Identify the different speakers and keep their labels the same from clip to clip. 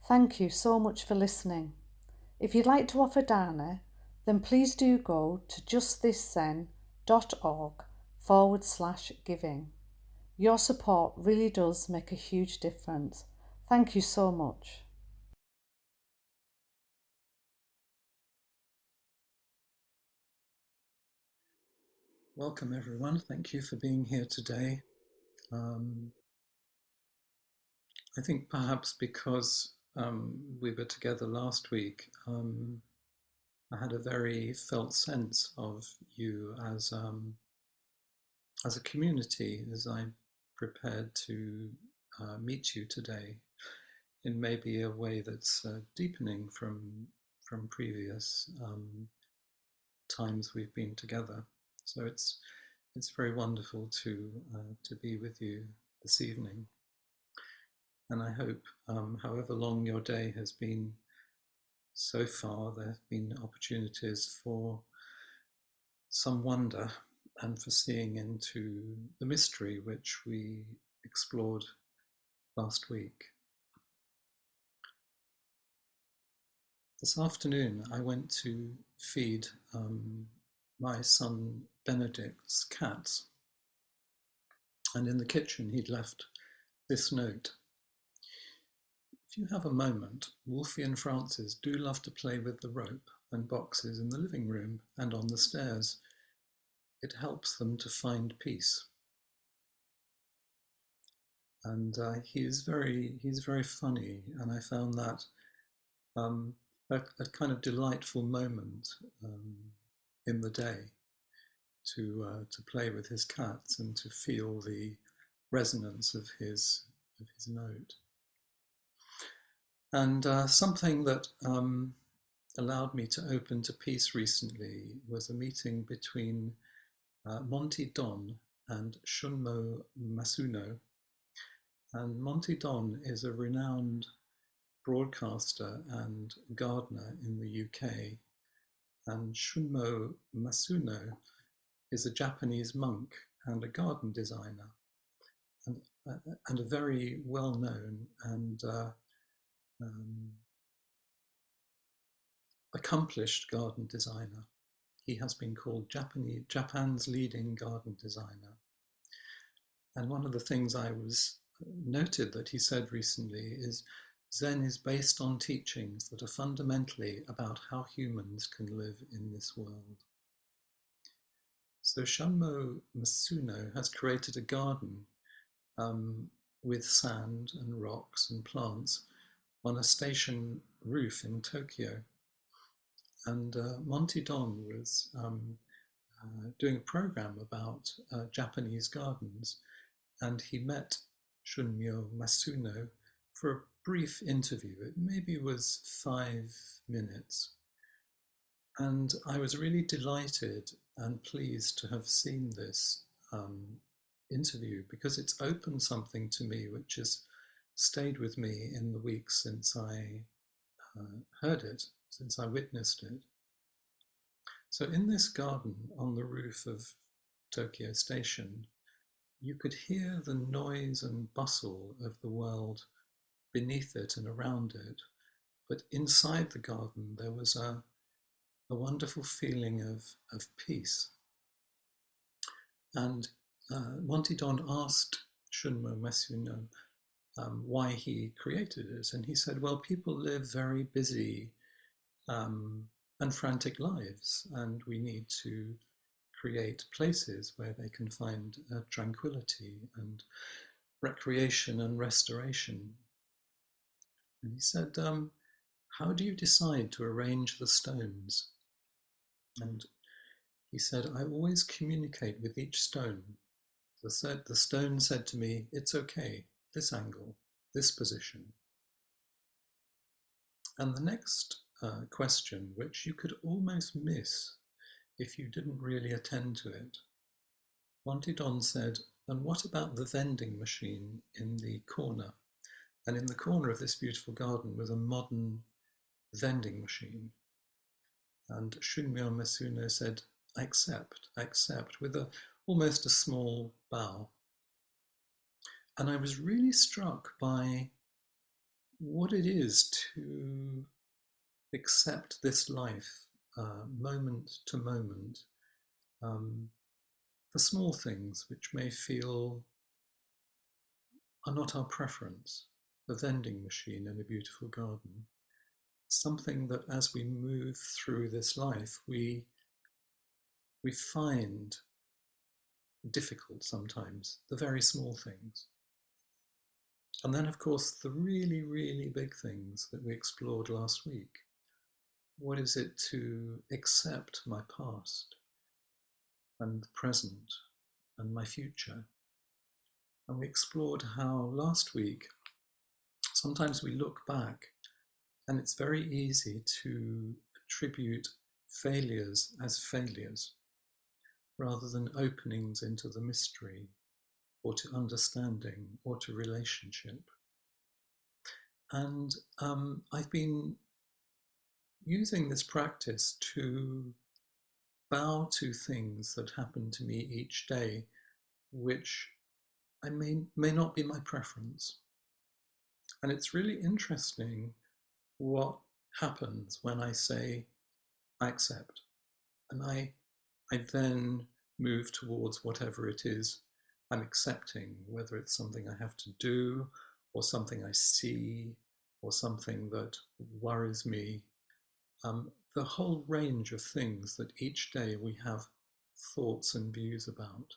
Speaker 1: Thank you so much for listening. If you'd like to offer dana, then please do go to justthiszen.org/giving. Your support really does make a huge difference. Thank you so much.
Speaker 2: Welcome everyone, thank you for being here today. I think perhaps because we were together last week, I had a very felt sense of you as a community as I prepared to meet you today in maybe a way that's deepening from previous times we've been together. So it's very wonderful to be with you this evening. And I hope, however long your day has been so far, there have been opportunities for some wonder and for seeing into the mystery which we explored last week. This afternoon, I went to feed my son Benedict's cats. And in the kitchen, he'd left this note. If you have a moment, Wolfie and Francis do love to play with the rope and boxes in the living room and on the stairs. It helps them to find peace. And he's very funny, and I found that a kind of delightful moment in the day to play with his cats and to feel the resonance of his note. And something that allowed me to open to peace recently was a meeting between Monty Don and Shunmo Masuno. And Monty Don is a renowned broadcaster and gardener in the UK. And Shunmo Masuno is a Japanese monk and a garden designer, and a very well-known and accomplished garden designer. He has been called Japan's leading garden designer. And one of the things I was noted that he said recently is Zen is based on teachings that are fundamentally about how humans can live in this world. So Shunmo Masuno has created a garden with sand and rocks and plants on a station roof in Tokyo. And Monty Don was doing a program about Japanese gardens, and he met Shunmyo Masuno for a brief interview. It maybe was 5 minutes. And I was really delighted and pleased to have seen this interview, because it's opened something to me which has stayed with me in the weeks since I heard it, since I witnessed it. So in this garden on the roof of Tokyo Station, you could hear the noise and bustle of the world beneath it and around it. But inside the garden, there was a wonderful feeling of peace. And Monty Don asked Shunmo Masuno why he created it. And he said, well, people live very busy and frantic lives, and we need to create places where they can find tranquility and recreation and restoration. And he said, how do you decide to arrange the stones? And he said, I always communicate with each stone. The stone said to me, it's okay, this angle, this position. And the next question, which you could almost miss if you didn't really attend to it, Monty Don said, and what about the vending machine in the corner? And in the corner of this beautiful garden was a modern vending machine. And Shunmyo Masuno said, I accept, with almost a small bow. And I was really struck by what it is to accept this life moment to moment, the small things which may feel are not our preference, a vending machine in a beautiful garden, something that as we move through this life, we find difficult sometimes, the very small things. And then, of course, the really, really big things that we explored last week. What is it to accept my past and the present and my future? And we explored how last week, sometimes we look back and it's very easy to attribute failures as failures rather than openings into the mystery or to understanding or to relationship. And I've been using this practice to bow to things that happen to me each day, which I may not be my preference. And it's really interesting what happens when I say, I accept. And I then move towards whatever it is I'm accepting, whether it's something I have to do or something I see or something that worries me. The whole range of things that each day we have thoughts and views about.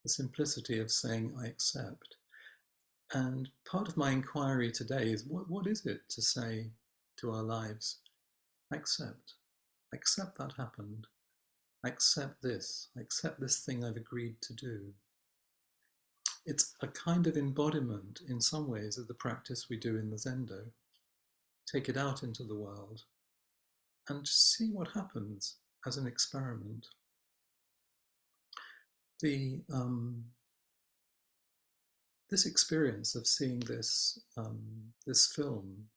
Speaker 2: The simplicity of saying, I accept. And part of my inquiry today is what is it to say to our lives, I accept. I accept that happened. I accept this. I accept this thing I've agreed to do. It's a kind of embodiment in some ways of the practice we do in the Zendo. Take it out into the world and see what happens as an experiment. This experience of seeing this film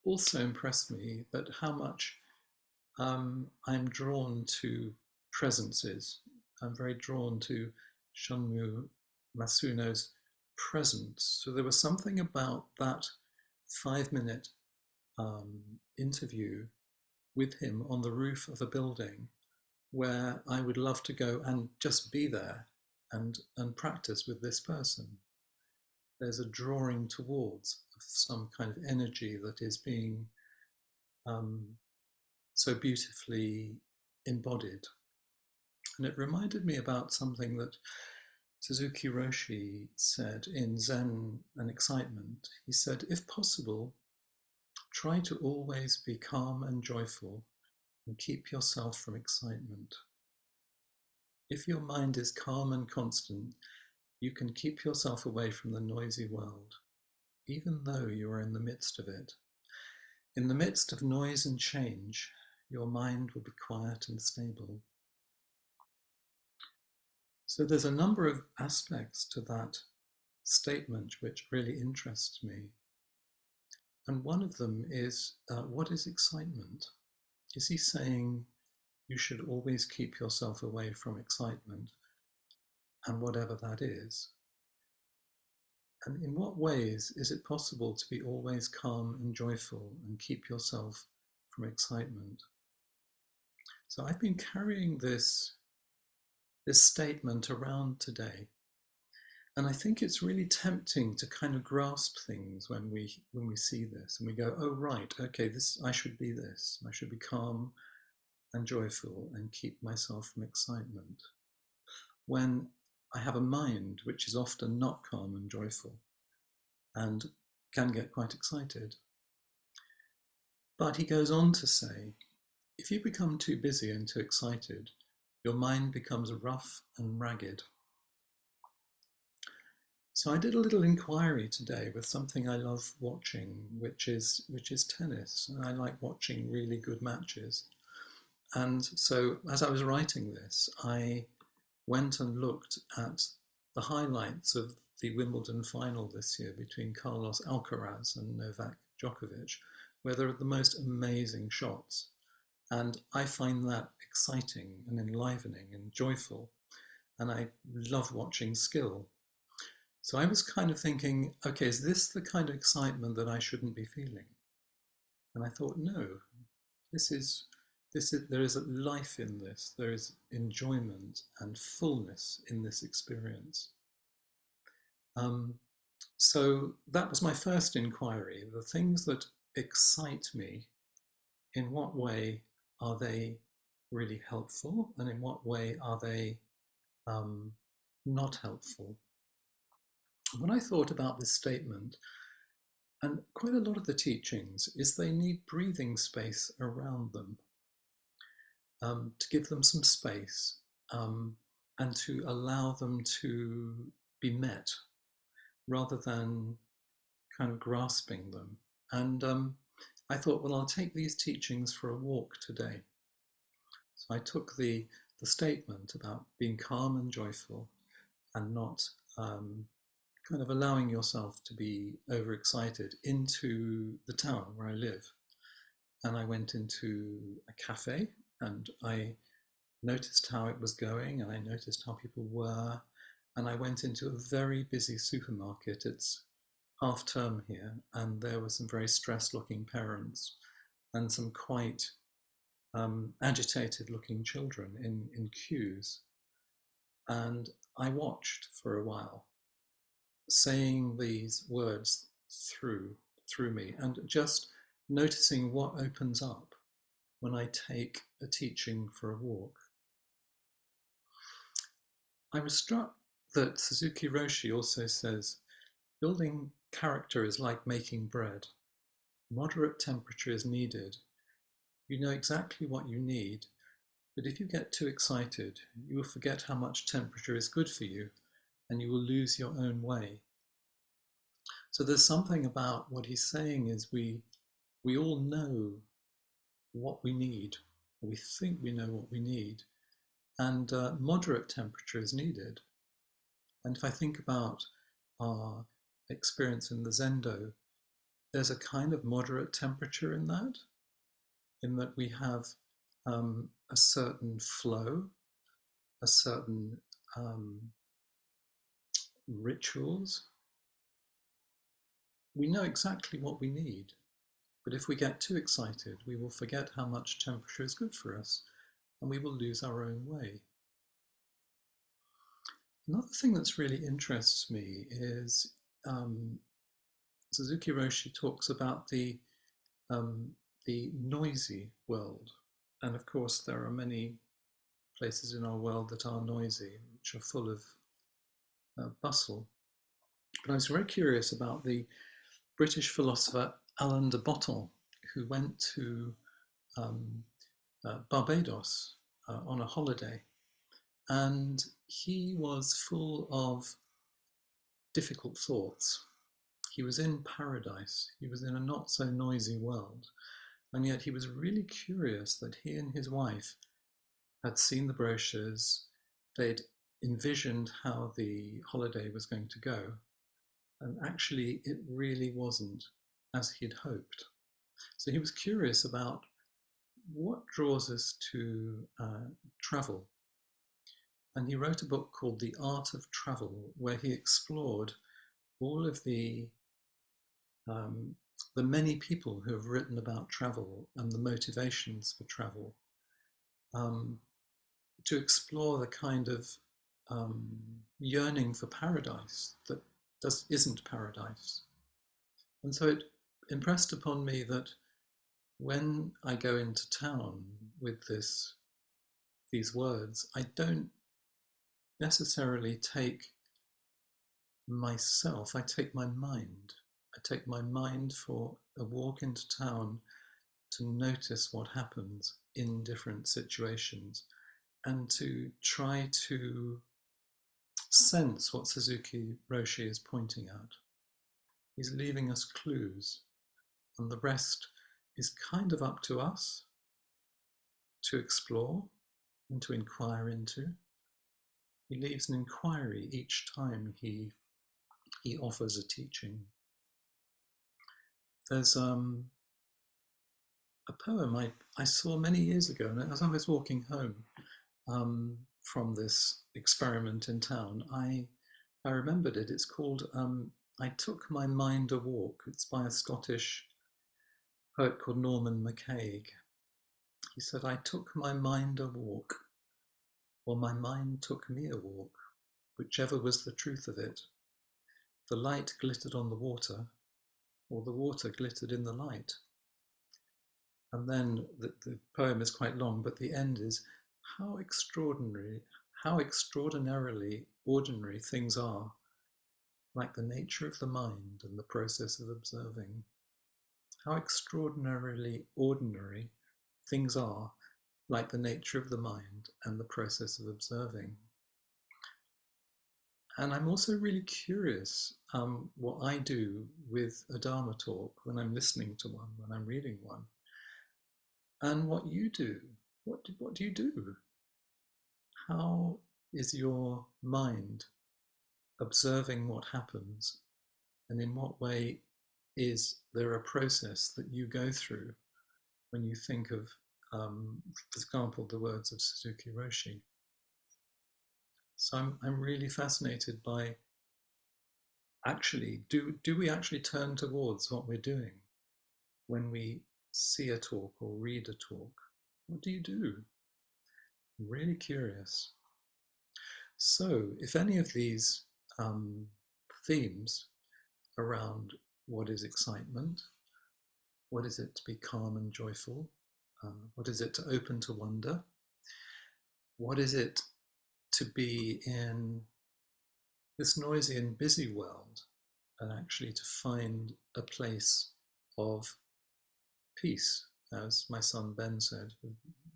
Speaker 2: also impressed me, that how much I'm drawn to presences. I'm very drawn to Shunmu Masuno's presence. So there was something about that 5-minute interview with him on the roof of a building where I would love to go and just be there and practice with this person. There's a drawing towards of some kind of energy that is being so beautifully embodied. And it reminded me about something that Suzuki Roshi said in Zen and Excitement. He said, if possible, try to always be calm and joyful and keep yourself from excitement. If your mind is calm and constant, you can keep yourself away from the noisy world, even though you are in the midst of it. In the midst of noise and change, your mind will be quiet and stable. So there's a number of aspects to that statement which really interests me. And one of them is, what is excitement? Is he saying you should always keep yourself away from excitement, and whatever that is? And in what ways is it possible to be always calm and joyful and keep yourself from excitement? So I've been carrying this statement around today. And I think it's really tempting to kind of grasp things when we see this and we go, oh right, okay, I should be this. I should be calm and joyful and keep myself from excitement. When I have a mind which is often not calm and joyful and can get quite excited. But he goes on to say, if you become too busy and too excited, your mind becomes rough and ragged. So I did a little inquiry today with something I love watching, which is tennis. And I like watching really good matches. And so as I was writing this, I went and looked at the highlights of the Wimbledon final this year between Carlos Alcaraz and Novak Djokovic, where there are the most amazing shots. And I find that exciting and enlivening and joyful. And I love watching skill. So I was kind of thinking, okay, is this the kind of excitement that I shouldn't be feeling? And I thought, no, this is, there is a life in this. There is enjoyment and fullness in this experience. Um, so that was my first inquiry. The things that excite me, in what way are they really helpful, and in what way are they um, not helpful? When I thought about this statement, and quite a lot of the teachings, is they need breathing space around them, to give them some space, um, and to allow them to be met rather than kind of grasping them. And I thought, well, I'll take these teachings for a walk today. So I took the statement about being calm and joyful and not kind of allowing yourself to be overexcited into the town where I live. And I went into a cafe and I noticed how it was going and I noticed how people were. And I went into a very busy supermarket. It's half term here, and there were some very stressed looking parents and some quite agitated looking children in queues. And I watched for a while, saying these words through me and just noticing what opens up when I take a teaching for a walk. I was struck that Suzuki Roshi also says, building character is like making bread. Moderate temperature is needed. You know exactly what you need, but if you get too excited, you will forget how much temperature is good for you and you will lose your own way. So there's something about what he's saying is we all know what we need. We think we know what we need, and moderate temperature is needed. And if I think about our experience in the Zendo, there's a kind of moderate temperature in that we have a certain flow, a certain rituals. We know exactly what we need, but if we get too excited, we will forget how much temperature is good for us and we will lose our own way. Another thing that's really interests me is Suzuki Roshi talks about um, the noisy world. And of course, there are many places in our world that are noisy, which are full of bustle. But I was very curious about the British philosopher Alain de Botton, who went to um, Barbados on a holiday. And he was full of difficult thoughts. He was in paradise. He was in a not so noisy world. And yet he was really curious that he and his wife had seen the brochures. They'd envisioned how the holiday was going to go. And actually, it really wasn't as he'd hoped. So he was curious about what draws us to travel. And he wrote a book called The Art of Travel, where he explored all of the many people who have written about travel and the motivations for travel, to explore the kind of yearning for paradise that isn't paradise. And so it impressed upon me that when I go into town with these words, I don't necessarily take myself, I take my mind. I take my mind for a walk into town to notice what happens in different situations and to try to sense what Suzuki Roshi is pointing at. He's leaving us clues, and the rest is kind of up to us to explore and to inquire into. He leaves an inquiry each time he offers a teaching. There's a poem I saw many years ago, and as I was walking home from this experiment in town, I I remembered it. It's called I Took My Mind a Walk. It's by a Scottish poet called Norman MacCaig. He said, I took my mind a walk, or my mind took me a walk, whichever was the truth of it. The light glittered on the water, or the water glittered in the light. And then the poem is quite long, but the end is, how extraordinary, how extraordinarily ordinary things are, like the nature of the mind and the process of observing. How extraordinarily ordinary things are, like the nature of the mind and the process of observing. And I'm also really curious what I do with a Dharma talk when I'm listening to one, when I'm reading one, and what you do. What do you do? How is your mind observing what happens? And in what way is there a process that you go through when you think of, for example, the words of Suzuki Roshi? So I'm really fascinated by actually, do we actually turn towards what we're doing when we see a talk or read a talk? What do you do? I'm really curious. So if any of these themes around what is excitement, what is it to be calm and joyful, what is it to open to wonder, what is it to be in this noisy and busy world and actually to find a place of peace, as my son Ben said with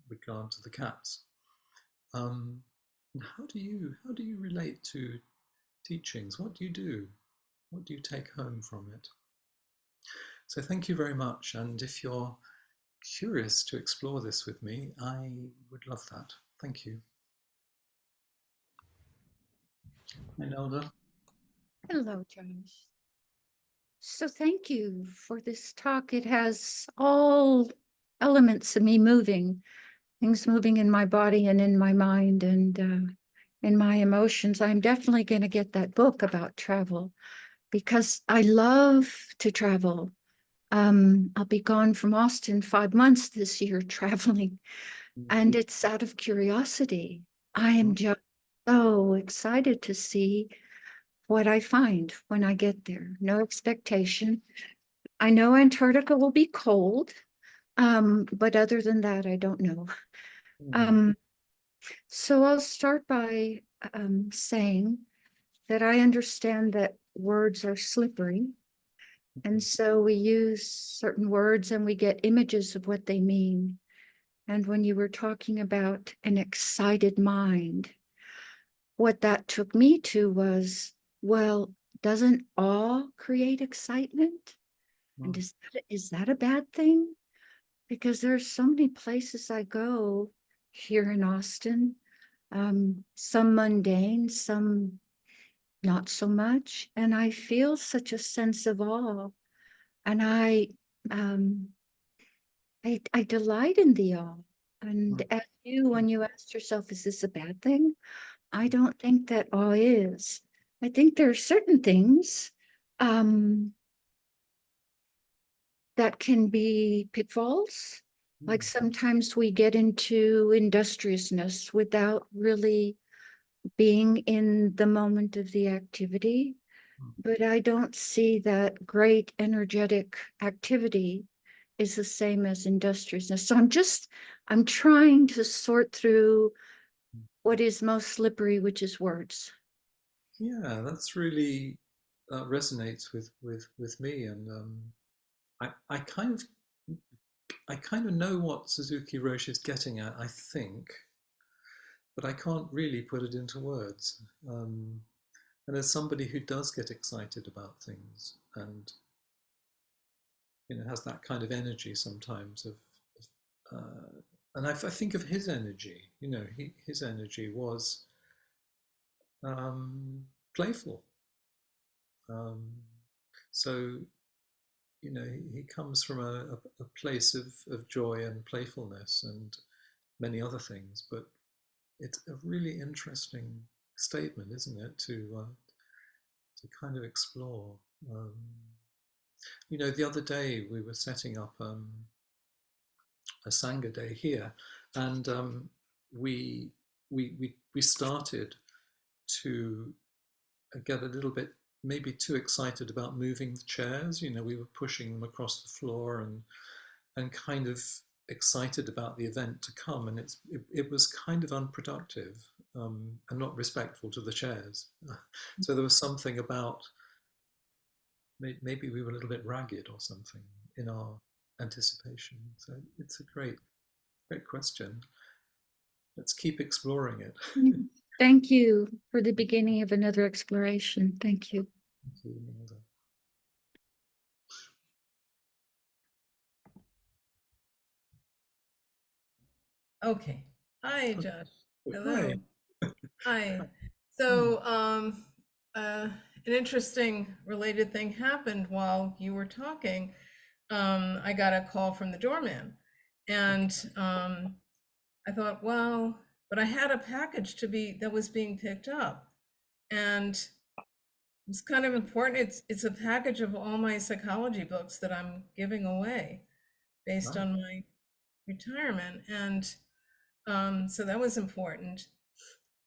Speaker 2: regard to the cats. And how do you relate to teachings? What do you do? What do you take home from it? So thank you very much. And if you're curious to explore this with me, I would love that. Thank you. Hi, Nelda.
Speaker 3: Hello, Josh. So thank you for this talk. It has all elements of me moving, things moving in my body and in my mind and in my emotions. I'm definitely going to get that book about travel because I love to travel. I'll be gone from Austin 5 months this year traveling, and it's out of curiosity. I am just so excited to see what I find when I get there. No expectation. I know Antarctica will be cold, but other than that, I don't know. Um, so I'll start by saying that I understand that words are slippery. And so we use certain words and we get images of what they mean. And when you were talking about an excited mind, what that took me to was, well, doesn't awe create excitement? And is that a bad thing? Because there's so many places I go here in Austin, some mundane, some not so much. And I feel such a sense of awe. And um, I delight in the awe. And as you, when you asked yourself, is this a bad thing? I don't think that awe is. I think there are certain things that can be pitfalls. Like sometimes we get into industriousness without really being in the moment of the activity. But I don't see that great energetic activity is the same as industriousness. So I'm trying to sort through what is most slippery, which is words.
Speaker 2: Yeah, that's really resonates with me, and I kind of know what Suzuki Roshi is getting at, I think, but I can't really put it into words. And as somebody who does get excited about things, and has that kind of energy sometimes and I think of his energy. His energy was playful. Um, so he comes from a place of joy and playfulness and many other things. But it's a really interesting statement, isn't it? kind of explore. You know, the other day we were setting up a Sangha day here, and we we started to get a little bit maybe too excited about moving the chairs. You know, we were pushing them across the floor and kind of excited about the event to come, and it was kind of unproductive and not respectful to the chairs. So there was something about maybe we were a little bit ragged or something in our anticipation. So it's a great question. Let's keep exploring it.
Speaker 3: Thank you for the beginning of another exploration. Thank you.
Speaker 2: Thank you, Nilda.
Speaker 4: Okay. Hi, Josh. Hello.
Speaker 2: Hi.
Speaker 4: Hi. So, an interesting related thing happened while you were talking. I got a call from the doorman, and I thought, well, but I had a package that was being picked up, and it's kind of important. It's a package of all my psychology books that I'm giving away based
Speaker 2: Wow.
Speaker 4: on my retirement, and so that was important.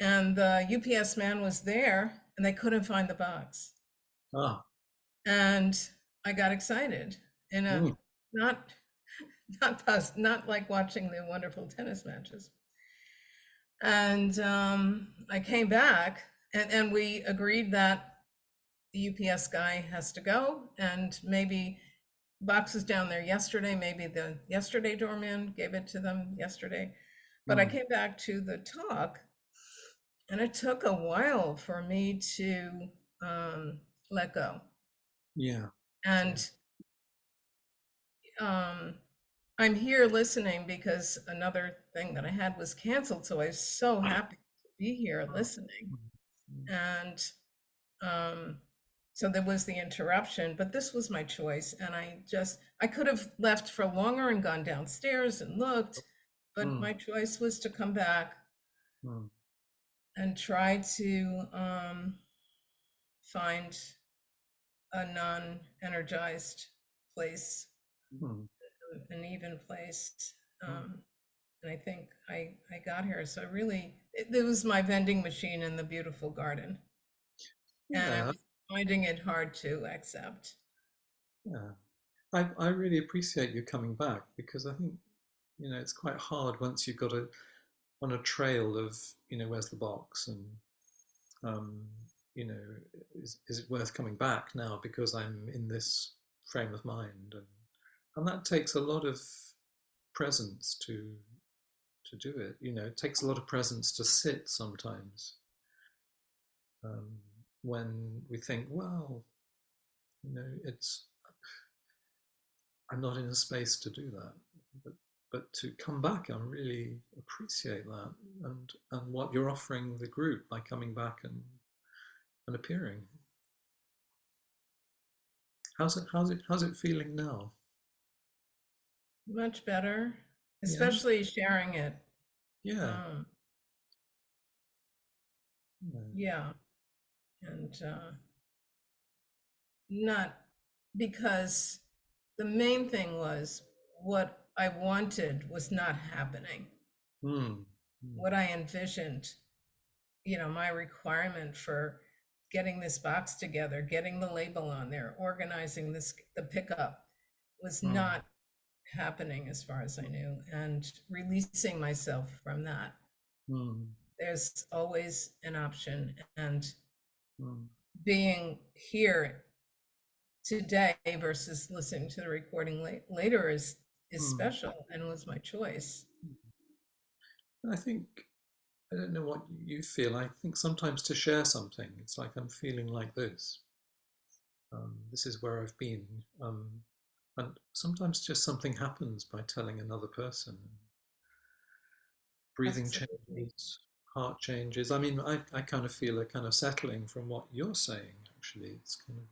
Speaker 4: And the UPS man was there, and they couldn't find the box.
Speaker 2: Ah.
Speaker 4: And I got excited, in a
Speaker 2: Mm.
Speaker 4: not like watching the wonderful tennis matches. And I came back, and we agreed that the UPS guy has to go, and maybe box was down there yesterday. Maybe the yesterday doorman gave it to them yesterday. But I
Speaker 2: Mm.
Speaker 4: came back to the talk, and it took a while for me to let go.
Speaker 2: Yeah.
Speaker 4: And I'm here listening because another thing that I had was canceled. So I was so happy to be here listening. And so there was the interruption, but this was my choice. And I could have left for longer and gone downstairs and looked, but my choice was to come back and try to find a non-energized place, an even place. And I think I got here. So it was my vending machine in the beautiful garden. And I
Speaker 2: Yeah.
Speaker 4: was finding it hard to accept.
Speaker 2: Yeah. I really appreciate you coming back, because I think, you know, it's quite hard once you've got on a trail of, you know, where's the box, and you know, is it worth coming back now because I'm in this frame of mind, and that takes a lot of presence to do it. You know, it takes a lot of presence to sit sometimes, when we think, well, you know, I'm not in a space to do that. But to come back, I really appreciate that, and what you're offering the group by coming back and appearing. How's it feeling now?
Speaker 4: Much better,
Speaker 2: Yeah.
Speaker 4: especially sharing it.
Speaker 2: Yeah.
Speaker 4: Yeah. And not because the main thing was what I wanted was not happening. What I envisioned, you know, my requirement for getting this box together, getting the label on there, organizing the pickup was not happening as far as I knew, and releasing myself from that. There's always an option, and being here today versus listening to the recording later is special, and was my choice.
Speaker 2: I think, I don't know what you feel. I think sometimes to share something, it's like I'm feeling like this. This is where I've been. And sometimes just something happens by telling another person. Breathing
Speaker 4: Absolutely.
Speaker 2: changes, heart changes. I mean, I kind of feel a kind of settling from what you're saying, actually. It's kind of,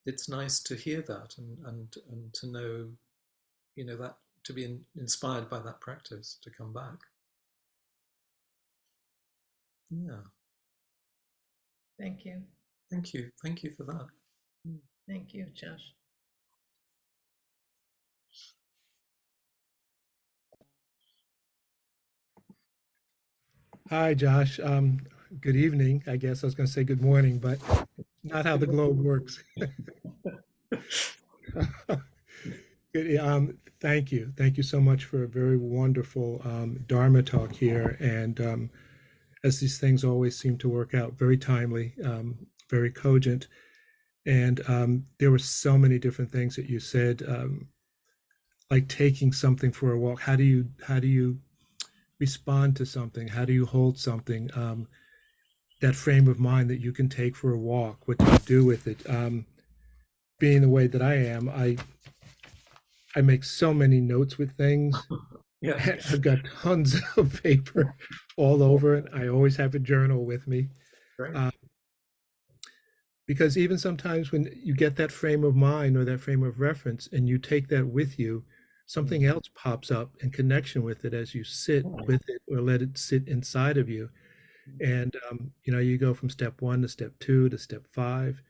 Speaker 2: it's nice to hear that, and to know, you know, that to be inspired by that practice to come back. Yeah.
Speaker 4: Thank you.
Speaker 2: Thank you. Thank you for that.
Speaker 4: Thank you, Josh.
Speaker 5: Hi, Josh. Good evening. I guess I was going to say good morning, but not how the globe works. Good, thank you. Thank you so much for a very wonderful Dharma talk here. And as these things always seem to work out, very timely, very cogent. And there were so many different things that you said, like taking something for a walk. How do you respond to something? How do you hold something? That frame of mind that you can take for a walk. What do you do with it? Being the way that I am, I make so many notes with things.
Speaker 2: Yeah.
Speaker 5: I've got tons of paper all over it. I always have a journal with me.
Speaker 2: Great.
Speaker 5: Because even sometimes when you get that frame of mind or that frame of reference and you take that with you, something else pops up in connection with it as you sit with it or let it sit inside of you. And, you go from step 1 to step 2 to step 5.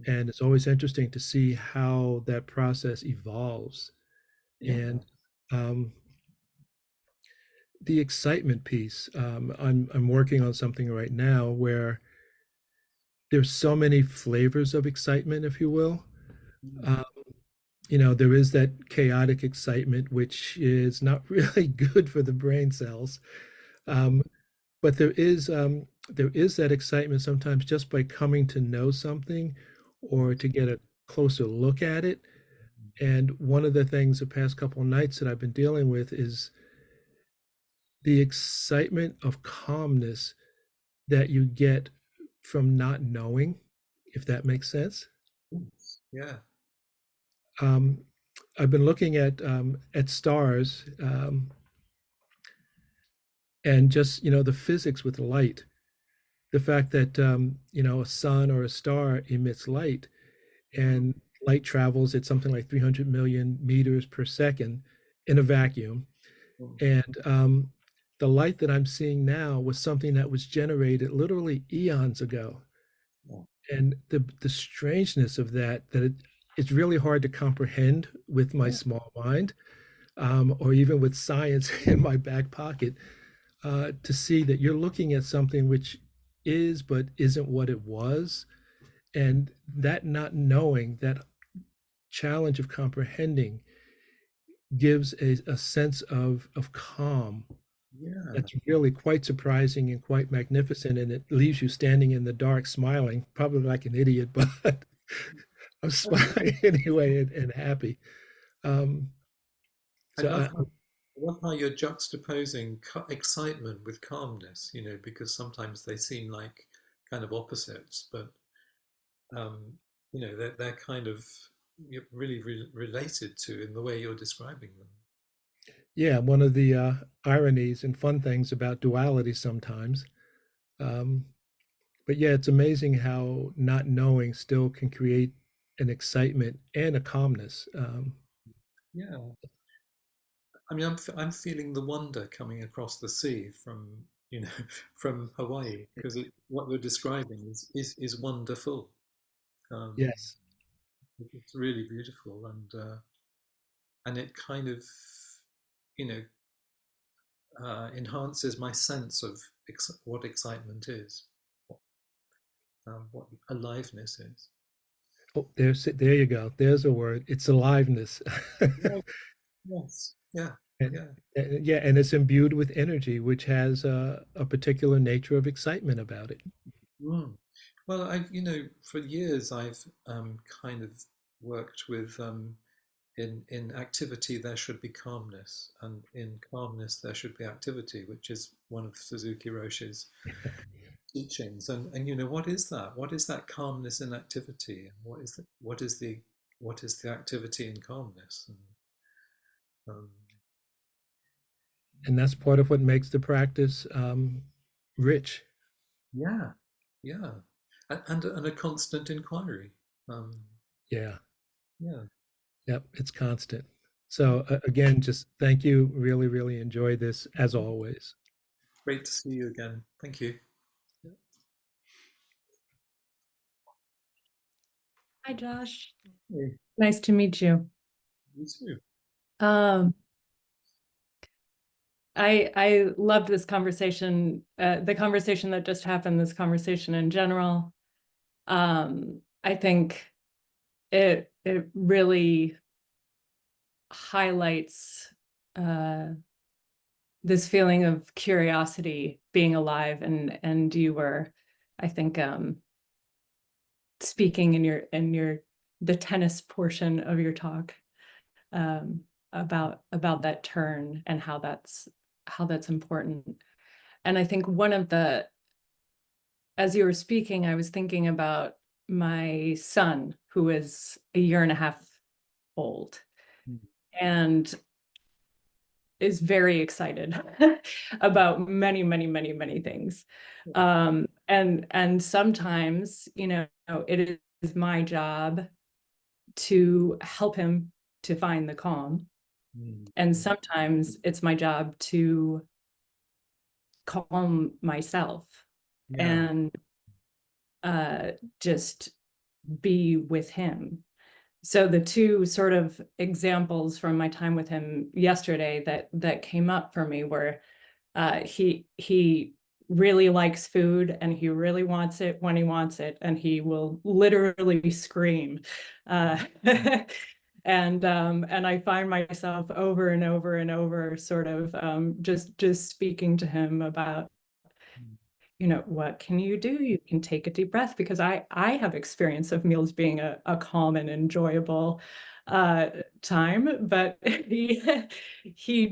Speaker 5: And it's always interesting to see how that process evolves. And the excitement piece, I'm working on something right now where there's so many flavors of excitement, if you will. There is that chaotic excitement, which is not really good for the brain cells. But there is that excitement sometimes just by coming to know something or to get a closer look at it. And one of the things the past couple of nights that I've been dealing with is the excitement of calmness that you get from not knowing, if that makes sense.
Speaker 2: Yeah.
Speaker 5: I've been looking at stars and just the physics with light, the fact that a sun or a star emits light, and light travels at something like 300 million meters per second in a vacuum. And the light that I'm seeing now was something that was generated literally eons ago. And the strangeness of that it's really hard to comprehend with my small mind, or even with science in my back pocket, to see that you're looking at something which is but isn't what it was. And that not knowing, that challenge of comprehending, gives a sense of calm. That's really quite surprising and quite magnificent, and it leaves you standing in the dark smiling, probably like an idiot, but I'm smiling anyway and happy.
Speaker 2: I love how you're juxtaposing excitement with calmness, because sometimes they seem like kind of opposites, but they're kind of really related to in the way you're describing them.
Speaker 5: Yeah, one of the ironies and fun things about duality sometimes. But yeah, it's amazing how not knowing still can create an excitement and a calmness.
Speaker 2: Yeah. I mean, I'm feeling the wonder coming across the sea from, from Hawaii, because what you're describing is wonderful.
Speaker 5: Yes.
Speaker 2: It's really beautiful, and it kind of, you know, enhances my sense of what excitement is, what aliveness is.
Speaker 5: Oh, there you go. There's a word. It's aliveness.
Speaker 2: Yes. Yeah.
Speaker 5: And,
Speaker 2: Yeah.
Speaker 5: yeah, and it's imbued with energy, which has a particular nature of excitement about it.
Speaker 2: Mm. Well, for years I've kind of worked with in activity there should be calmness, and in calmness there should be activity, which is one of Suzuki Roshi's teachings. And what is that? What is that calmness in activity? What is the activity in calmness?
Speaker 5: And that's part of what makes the practice rich.
Speaker 2: Yeah, yeah, and a constant inquiry.
Speaker 5: Yeah.
Speaker 2: Yeah,
Speaker 5: Yep. It's constant. So again, just thank you. Really, really enjoy this as always.
Speaker 2: great to see you again. Thank you.
Speaker 6: Hi, Josh.
Speaker 2: Hey,
Speaker 6: Nice to meet you.
Speaker 2: you too.
Speaker 6: I loved this conversation, the conversation that just happened, this conversation in general. I think it really highlights this feeling of curiosity being alive, and you were, I think, speaking in the tennis portion of your talk, about that turn and how that's important. And I think as you were speaking, I was thinking about my son, who is a year and a half old, and is very excited about many, many, many, many things. And sometimes, it is my job to help him to find the calm. And sometimes it's my job to calm myself and just be with him. So the two sort of examples from my time with him yesterday that came up for me were, he really likes food and he really wants it when he wants it, and he will literally scream. And I find myself over and over and over sort of just speaking to him about, what can you do? You can take a deep breath, because I have experience of meals being a calm and enjoyable time, but he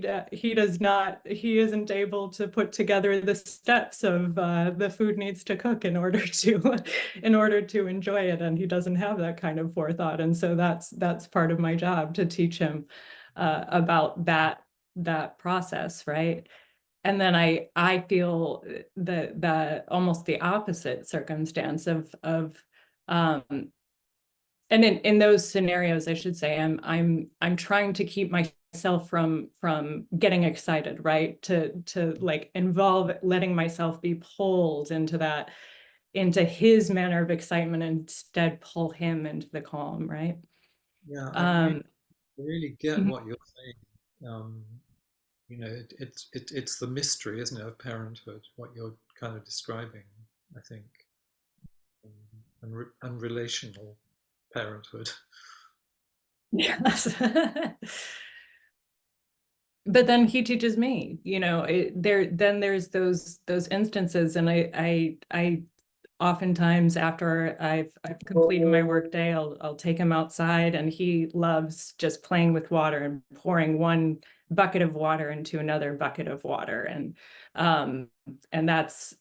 Speaker 6: does not, he isn't able to put together the steps of the food needs to cook in order to enjoy it, and he doesn't have that kind of forethought. And so that's part of my job, to teach him about that process, right? And then I feel the almost the opposite circumstance of and in those scenarios, I should say, I'm trying to keep myself from getting excited, right? To like involve letting myself be pulled into his manner of excitement, and instead pull him into the calm, right?
Speaker 2: Yeah, I really get
Speaker 6: Mhm.
Speaker 2: what you're saying. It's the mystery, isn't it, of parenthood, what you're kind of describing, I think, and relational parenthood.
Speaker 6: Yes. But then he teaches me, then there's those instances, and I oftentimes, after I've completed my workday, I'll take him outside, and he loves just playing with water and pouring one bucket of water into another bucket of water, and that's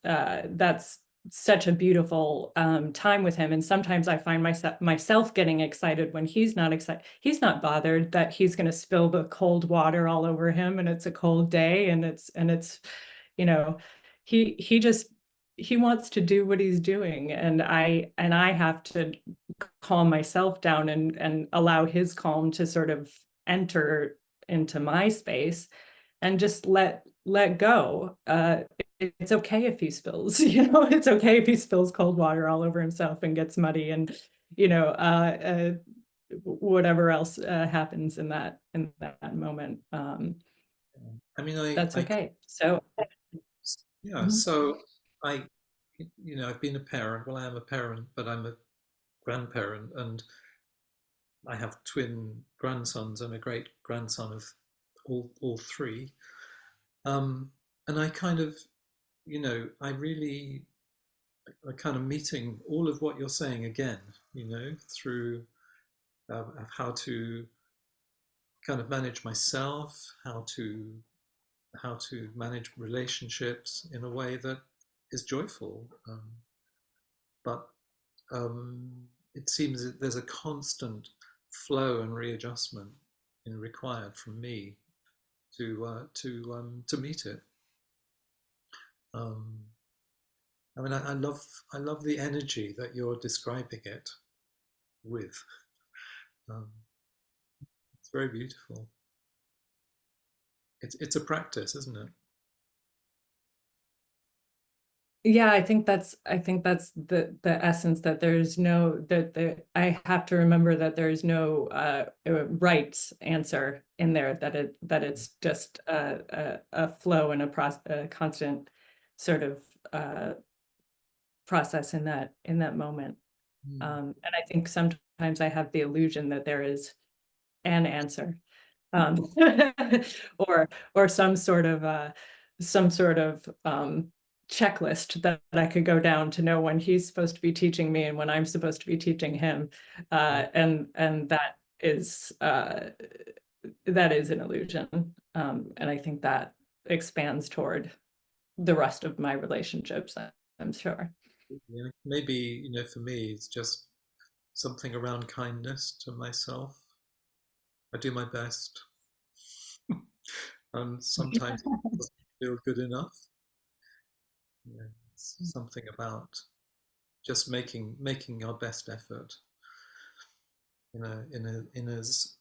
Speaker 6: such a beautiful time with him. And sometimes I find myself getting excited when he's not excited. He's not bothered that he's going to spill the cold water all over him, and it's a cold day, and it's you know he just, he wants to do what he's doing, and I have to calm myself down and allow his calm to sort of enter into my space, and just let go. It's okay if he spills, it's okay if he spills cold water all over himself and gets muddy, and whatever else happens in that moment.
Speaker 2: I mean,
Speaker 6: That's okay. So
Speaker 2: yeah,
Speaker 6: mhm.
Speaker 2: so I, I've been a parent. Well, I am a parent, but I'm a grandparent, and I have twin grandsons and a great grandson of all three. Um, and I kind of, I really are kind of meeting all of what you're saying again, through of how to kind of manage myself, how to manage relationships in a way that is joyful. But it seems that there's a constant flow and readjustment required from me to meet it. Um, I mean, I love the energy that you're describing it with. Um, it's very beautiful. It's a practice, isn't it?
Speaker 6: Yeah, I think that's the essence, that there's no, that I have to remember that there's no right answer in there, that it's just a flow and a constant sort of process in that moment. And I think sometimes I have the illusion that there is an answer, or some sort of checklist that I could go down to know when he's supposed to be teaching me and when I'm supposed to be teaching him, and that is an illusion, and I think that expands toward the rest of my relationships, I'm sure.
Speaker 2: Yeah, maybe, for me, it's just something around kindness to myself. I do my best, and sometimes it doesn't feel good enough. It's something about just making our best effort in as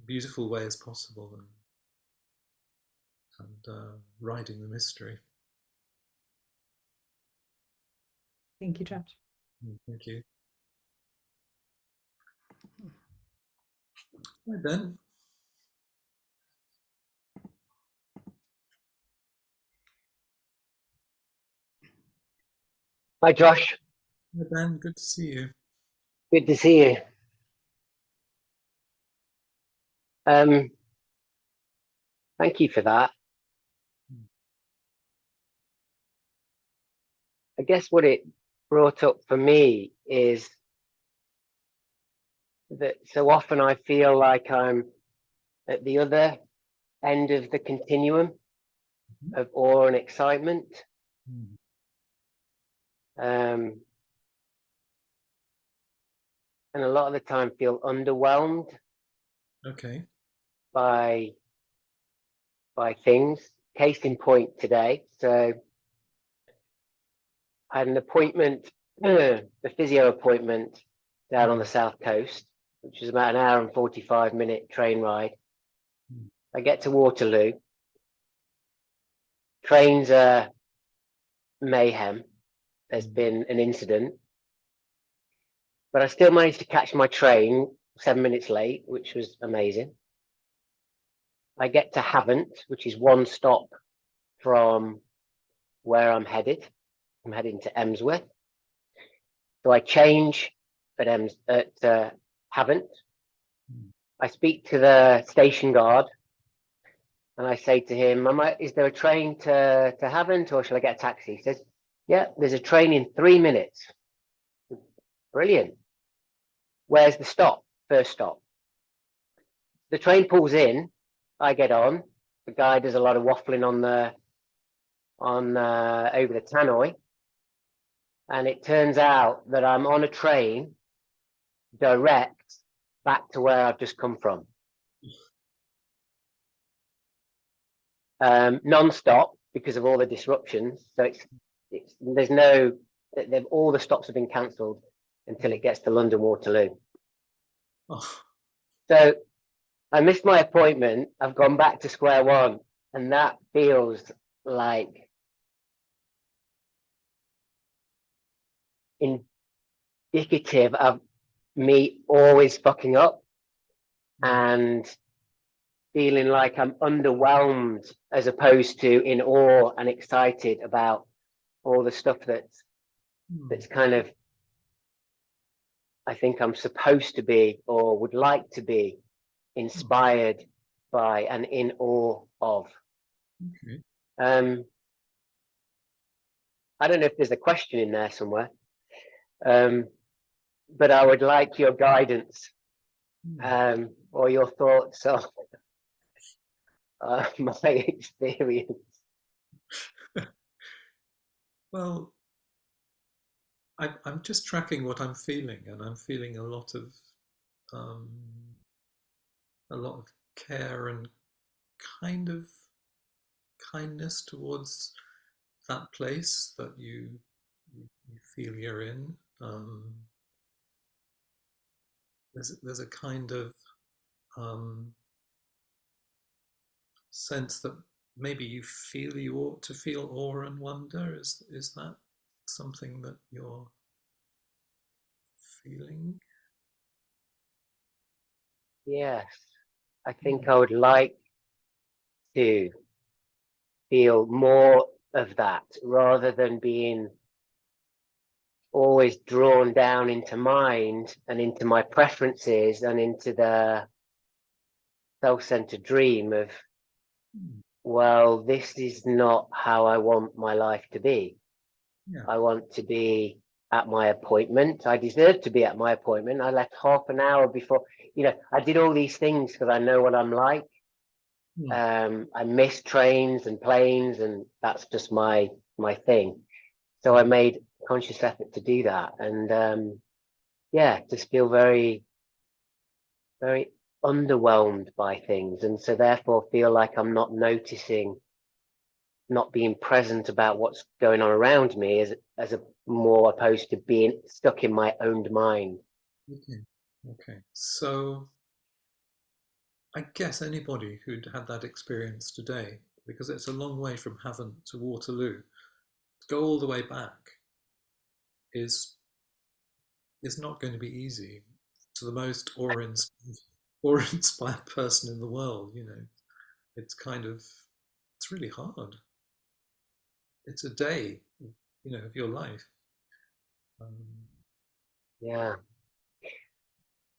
Speaker 2: beautiful way as possible, and riding the mystery.
Speaker 6: Thank you, Josh.
Speaker 2: Thank you. Hi, Ben.
Speaker 7: Hi, Josh.
Speaker 2: Hi, Ben. Good to see you.
Speaker 7: Good to see you. Thank you for that. I guess what it brought up for me is that so often I feel like I'm at the other end of the continuum of awe and excitement. And a lot of the time feel underwhelmed
Speaker 2: Okay.
Speaker 7: by things. Case in point today. So I had an appointment, the physio appointment down on the south coast, which is about an hour and 45-minute train ride. I get to Waterloo. Trains are mayhem. There's been an incident, but I still managed to catch my train 7 minutes late, which was amazing. I get to Havant, which is one stop from where I'm headed. I'm heading to Emsworth. So I change at Havant. I speak to the station guard and I say to him, is there a train to Havant, or shall I get a taxi? He says, yeah, there's a train in 3 minutes. Brilliant. Where's the stop? First stop. The train pulls in, I get on. The guy does a lot of waffling over the tannoy. And it turns out that I'm on a train direct back to where I've just come from. Non-stop because of all the disruptions. So all the stops have been cancelled until it gets to London Waterloo.
Speaker 2: Oh.
Speaker 7: So I missed my appointment. I've gone back to square one, and that feels like indicative of me always fucking up and feeling like I'm underwhelmed as opposed to in awe and excited about all the stuff that's kind of, I think I'm supposed to be or would like to be inspired by and in awe of.
Speaker 2: Okay.
Speaker 7: I don't know if there's a question in there somewhere, but I would like your guidance or your thoughts on my experience.
Speaker 2: Well, I'm just tracking what I'm feeling, and I'm feeling a lot of care and kind of kindness towards that place that you feel you're in. There's a kind of sense that maybe you feel you ought to feel awe and wonder. Is that something that you're feeling?
Speaker 7: Yes, I think I would like to feel more of that rather than being always drawn down into mind and into my preferences and into the self-centered dream of, well, this is not how I want my life to be.
Speaker 2: Yeah.
Speaker 7: I want to be at my appointment. I deserve to be at my appointment. I left half an hour before, I did all these things because I know what I'm like. I miss trains and planes, and that's just my thing. So I made a conscious effort to do that, and just feel very, very underwhelmed by things, and so therefore feel like I'm not noticing, not being present about what's going on around me, as a more opposed to being stuck in my own mind.
Speaker 2: Okay. So I guess anybody who'd had that experience today, because it's a long way from Havant to Waterloo, to go all the way back is not going to be easy to the most awe-inspired person in the world. It's it's really hard. It's a day, of your life.
Speaker 7: Yeah.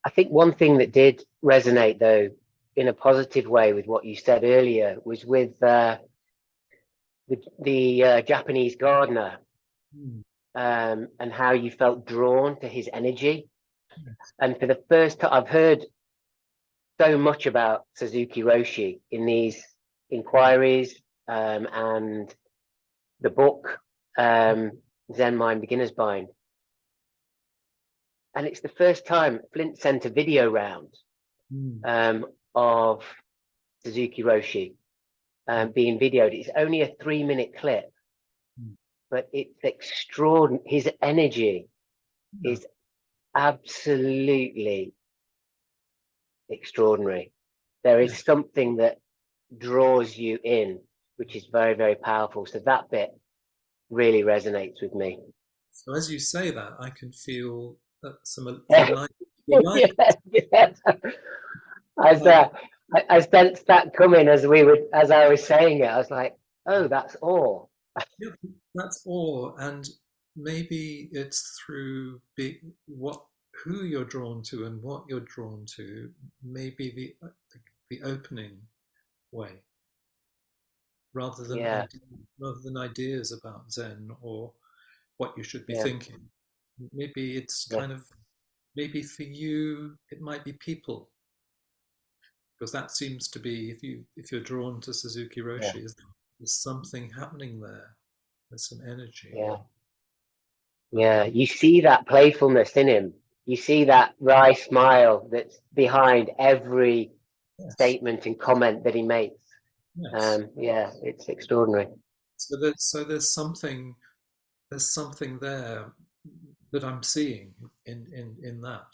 Speaker 7: I think one thing that did resonate, though, in a positive way with what you said earlier was with the Japanese gardener, and how you felt drawn to his energy. And for the first time, I've heard so much about Suzuki Roshi in these inquiries, and the book, Zen Mind Beginner's Mind. And it's the first time Flint sent a video round of Suzuki Roshi being videoed. It's only a 3-minute clip, but it's extraordinary. His energy is absolutely extraordinary. There is something that draws you in, which is very, very powerful. So that bit really resonates with me.
Speaker 2: So as you say that, I can feel some
Speaker 7: Yeah. I sensed that coming as I was saying it. I was like, oh, that's awe.
Speaker 2: Yeah, that's awe, and maybe it's through who you're drawn to and what you're drawn to. Maybe the opening way, rather than ideas about Zen or what you should be thinking. Maybe it's maybe for you it might be people, because that seems to be, if you're drawn to Suzuki Roshi, there's something happening there. There's some energy.
Speaker 7: Yeah, you see that playfulness in him. You see that wry smile that's behind every statement and comment that he makes. It's extraordinary.
Speaker 2: So there's something there that I'm seeing in that.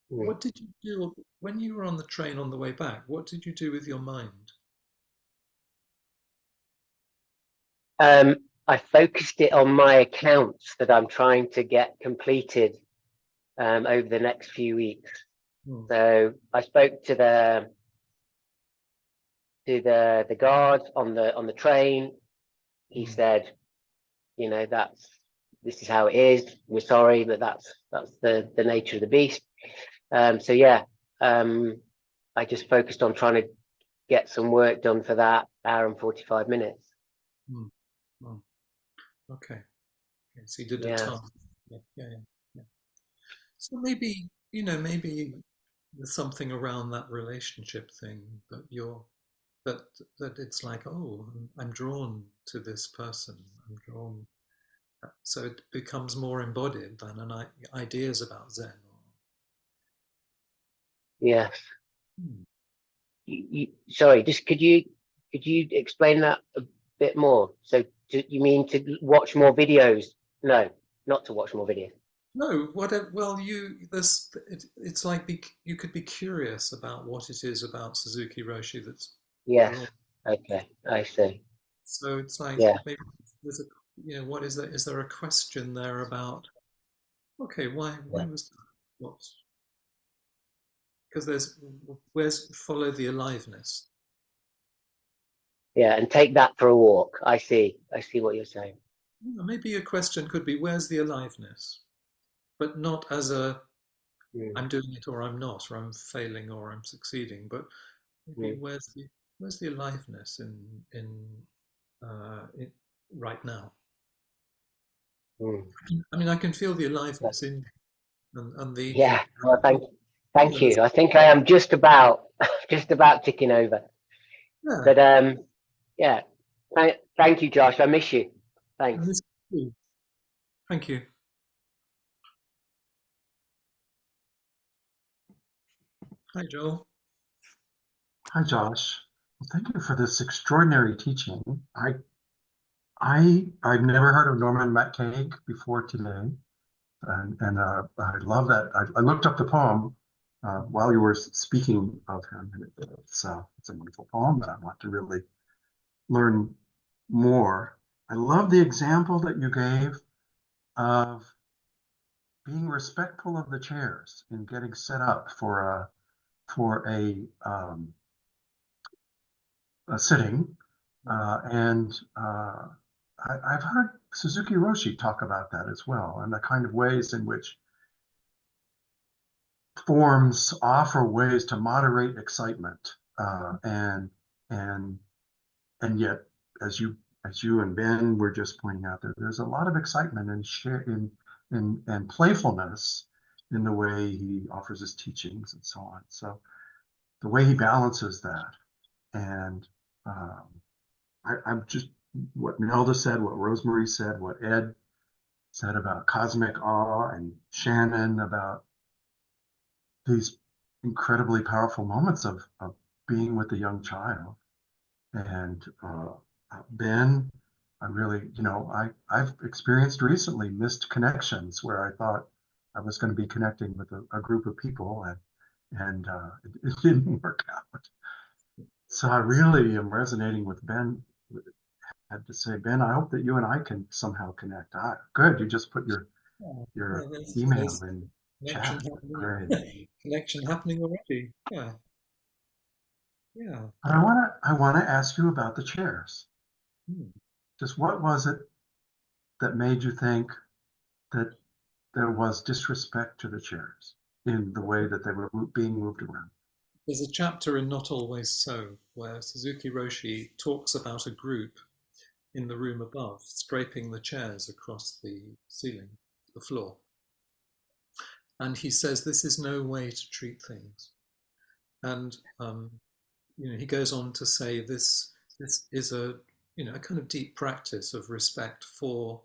Speaker 2: What did you do when you were on the train on the way back? What did you do with your mind?
Speaker 7: I focused it on my accounts that I'm trying to get completed over the next few weeks. So I spoke to the guard on the train. He said, this is how it is. We're sorry, but that's the nature of the beast. I just focused on trying to get some work done for that hour and 45 minutes.
Speaker 2: Okay. So you did a task. Yeah. So maybe there's something around that relationship thing that it's like, oh, I'm drawn to this person. I'm drawn. So it becomes more embodied than ideas about Zen.
Speaker 7: Yes. Sorry, just could you explain that a bit more? So you mean to watch more videos? No, not to watch more videos.
Speaker 2: No, whatever. Well, it's like you could be curious about what it is about Suzuki Roshi that's
Speaker 7: Okay, I see.
Speaker 2: So it's like,
Speaker 7: Yeah.
Speaker 2: maybe there's a, what is there? Is there a question there about, okay, why was that? What's, because where's follow the aliveness?
Speaker 7: Yeah, and take that for a walk. I see what you're saying.
Speaker 2: Maybe a question could be, where's the aliveness? But not as a, I'm doing it or I'm not, or I'm failing or I'm succeeding, but maybe where's the aliveness in right now? I mean, I can feel the aliveness in and the
Speaker 7: Yeah. Well, thank you. I think I am just about ticking over.
Speaker 2: Yeah.
Speaker 7: But yeah. Thank you, Josh. I miss you. Thanks.
Speaker 2: Thank you. Hi, Joel.
Speaker 8: Hi, Josh. Well, thank you for this extraordinary teaching. I've never heard of Norman MacCaig before today, and I love that. I looked up the poem while you were speaking of him, and it's a wonderful poem that I want to really learn more. I love the example that you gave of being respectful of the chairs and getting set up for a sitting. I've heard Suzuki Roshi talk about that as well, and the kind of ways in which forms offer ways to moderate excitement, and yet, as you and Ben were just pointing out, there's a lot of excitement and playfulness in the way he offers his teachings and so on. So the way he balances that, and I'm just, what Nelda said, what Rosemary said, what Ed said about cosmic awe, and Shannon about these incredibly powerful moments of being with the young child. And Ben, I really, I've experienced recently missed connections where I thought I was going to be connecting with a group of people, and it didn't work out. So I really am resonating with Ben. Had to say, Ben, I hope that you and I can somehow connect. Good, you just put your email in chat. Great.
Speaker 2: Connection happening already. Yeah.
Speaker 8: I want to ask you about the chairs. Just what was it that made you think that there was disrespect to the chairs in the way that they were being moved around?
Speaker 2: There's a chapter in Not Always So where Suzuki Roshi talks about a group in the room above scraping the chairs across the ceiling, the floor. And he says this is no way to treat things. And he goes on to say this is a kind of deep practice of respect for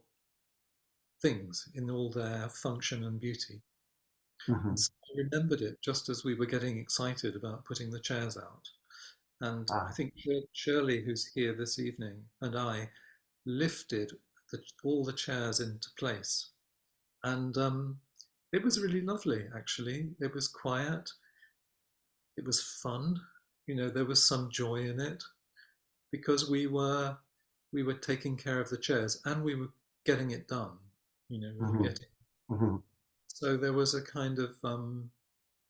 Speaker 2: things in all their function and beauty. And so I remembered it just as we were getting excited about putting the chairs out. And I think Shirley, who's here this evening, and I lifted all the chairs into place. And it was really lovely, actually. It was quiet. It was fun. There was some joy in it because we were taking care of the chairs and we were getting it done. We were getting. So there was a kind of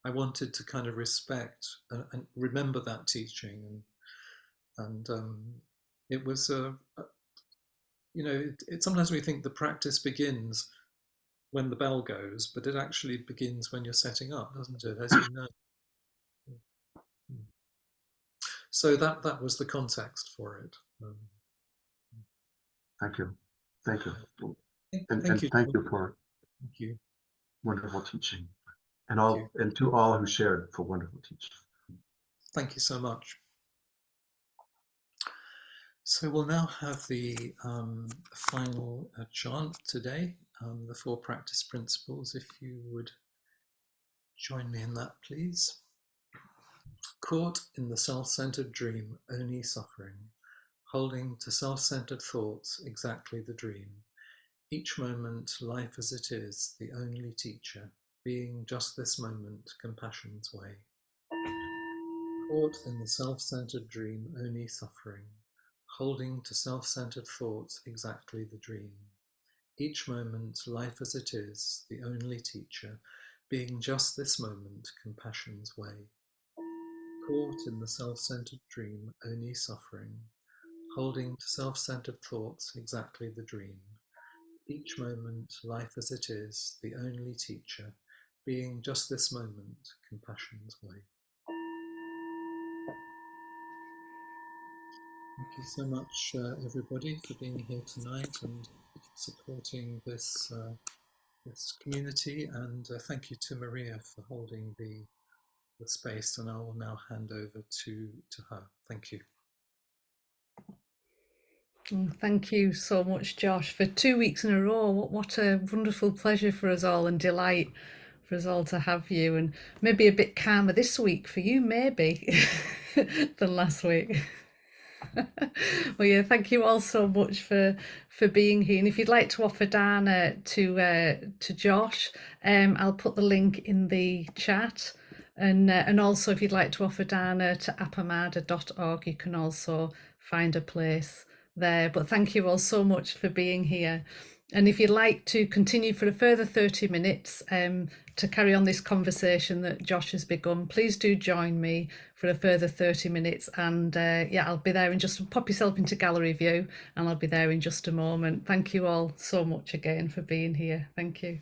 Speaker 2: I wanted to kind of respect and remember that teaching, and it was sometimes we think the practice begins when the bell goes, but it actually begins when you're setting up, doesn't it? As you know. So that was the context for it.
Speaker 8: Thank you. Thank you.
Speaker 2: Thank you.
Speaker 8: Thank you for wonderful teaching, and to all who shared for wonderful teaching.
Speaker 2: Thank you so much. So we'll now have the final chant today, the 4 practice principles. If you would join me in that, please. Caught in the self-centered dream, only suffering, holding to self-centered thoughts, exactly the dream. Each moment, life as it is, the only teacher, being just this moment, compassion's way. Caught in the self-centered dream, only suffering, holding to self-centered thoughts exactly the dream. Each moment, life as it is, the only teacher, being just this moment, compassion's way. Caught in the self-centered dream, only suffering, holding to self-centered thoughts exactly the dream. Each moment, life as it is, the only teacher, being just this moment, compassion's way. Thank you so much, everybody, for being here tonight and supporting this this community. And thank you to Maria for holding the space. And I will now hand over to her. Thank you.
Speaker 1: Thank you so much, Josh, for 2 weeks in a row. What a wonderful pleasure for us all and delight for us all to have you. And maybe a bit calmer this week for you, maybe, than last week. Well, yeah, thank you all so much for being here. And if you'd like to offer Dharma to Josh, I'll put the link in the chat. And also, if you'd like to offer Dharma to appamada.org, you can also find a place there. But thank you all so much for being here. And if you'd like to continue for a further 30 minutes to carry on this conversation that Josh has begun, please do join me for a further 30 minutes. And yeah, I'll be there in just, pop yourself into gallery view and I'll be there in just a moment. Thank you all so much again for being here. Thank you.